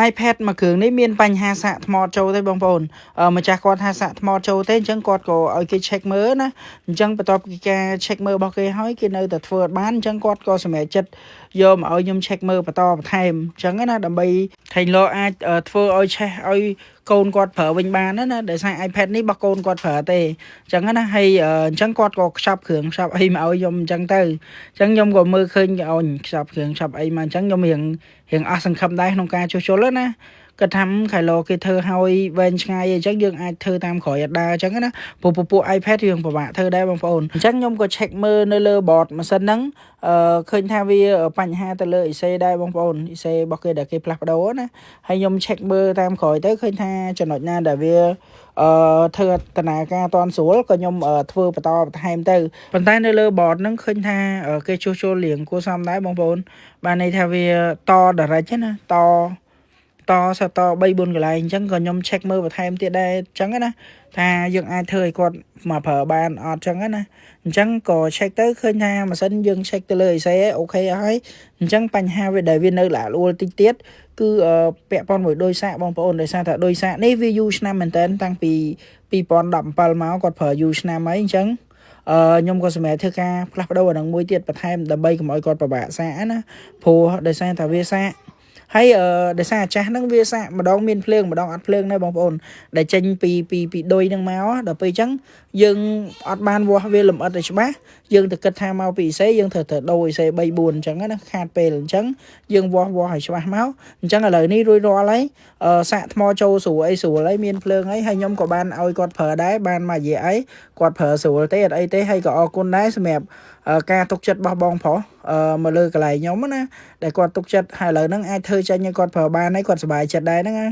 iPad មកគ្រឿងនេះមានបញ្ហាសាកថ្មចូលទេបងប្អូនម្ចាស់គាត់ថាសាកថ្មចូលទេអញ្ចឹងគាត់ក៏ឲ្យគេ check មើលណាអញ្ចឹងបន្ទាប់ពីការ check មើលរបស់គេហើយគេនៅតែធ្វើអត់បានអញ្ចឹងគាត់ក៏សម្រេចចិត្តយកមកឲ្យខ្ញុំ check មើលបន្តបន្ថែមអញ្ចឹងណាដើម្បីថៃឡអាចធ្វើឲ្យឆេះឲ្យកូនគាត់ប្រើវិញបានណាដោយសារ iPad នេះរបស់កូនគាត់ប្រើទេអញ្ចឹងណាហើយអញ្ចឹងគាត់ក៏ខ្ចប់គ្រឿងខ្ចប់អីមកឲ្យខ្ញុំអញ្ចឹងទៅអញ្ចឹងខ្ញុំក៏មើលឃើញគេឲ្យខ្ចប់គ្រឿងខ្ចប់អីមកអញ្ចឹងខ្ញុំរៀងអស់សង្ឃឹមដែរក្នុងការជួសជុលណាគាត់ថាខៃឡូគេធ្វើឲ្យវែងឆ្ងាយអញ្ចឹងយើងអាចធ្វើតាមក្រោយអត់ដែរអញ្ចឹងណាពួក iPad រឿងពិបាកធ្វើដែរបងប្អូនអញ្ចឹងខ្ញុំក៏ check មើលនៅលើ board ម៉ាស៊ីនហ្នឹងឃើញថាវាបញ្ហាទៅលើអ៊ីសេដែរបងប្អូនអ៊ីសេរបស់គេដែលគេផ្លាស់ប្ដូរណាហើយខ្ញុំ check មើលតាមក្រោយទៅឃើញថាចំណុចណាដែលវាធ្វើដំណើរការតន់ស្រួលក៏ខ្ញុំធ្វើបន្តបន្ថែមទៅប៉ុន្តែនៅលើ board ហ្នឹងឃើញថាគេជួសជុលរៀងគួរសមដែរបងប្អូនបានន័យថាវាត direct ណាតសត3 4កន្លែងអញ្ចឹងក៏ខ្ញុំ check មើលបន្ថែមទៀតដែរអញ្ចឹងណាថាយើងអាចធ្វើឲ្យគាត់មកប្រើបានអត់អញ្ចឹងណាអញ្ចឹងក៏ check ទៅឃើញថាម៉ាស៊ីនយើង check ទៅលើអីសេអូខេហើយអញ្ចឹងបញ្ហាវាដែលវានៅល្អួលតិចទៀតគឺពាក់ព័ន្ធមួយដោយសារបងប្អូនដោយសារថាដោយសារនេះវាយូរឆ្នាំមែនតើតាំងពី2017មកគាត់ប្រើយូរឆ្នាំហើយអញ្ចឹងខ្ញុំក៏សម្រេចធ្វើការផ្លាស់ប្ដូរអានឹងមួយទៀតបន្ថែមដើម្បីកុំឲ្យគាត់ពិបាកសាកណាព្រោះដោយសារថាវាសាកហើយដោយសារអាចាស់ហ្នឹងវាសាកម្ដងមានភ្លើងម្ដងអត់ភ្លើងដែរបងប្អូនដែលចេញពីដុយហ្នឹងមកដល់ពេលអញ្ចឹងយើងអត់បានវាស់វាលម្អិតឲ្យច្បាស់យើងទៅគិតថាមកពីអ៊ីសេយើងត្រូវដូរអ៊ីសេ3 4អញ្ចឹងណាខាតពេលអញ្ចឹងយើងវាស់ឲ្យច្បាស់មកអញ្ចឹងឥឡូវនេះរួចរាល់ហើយសាកថ្មចូលស្រួលអីស្រួលហើយមានភ្លើងហើយខ្ញុំក៏បានឲ្យគាត់ប្រើដែរបានមករយៈអីគាត់ប្រើស្រួលទេអត់អីទេហើយក៏អរគុណដែរសម្រាប់ការទុកចិត្តរបស់បងប្រុសមកលើកន្លែងខ្ញុំណាដែលគាត់ទុកចិត្តហើយឥឡូវហ្នឹងអាចធ្វើចេញឲ្យគាត់ប្រើបានហើយគាត់សប្បាយចិត្តដែរហ្នឹងណា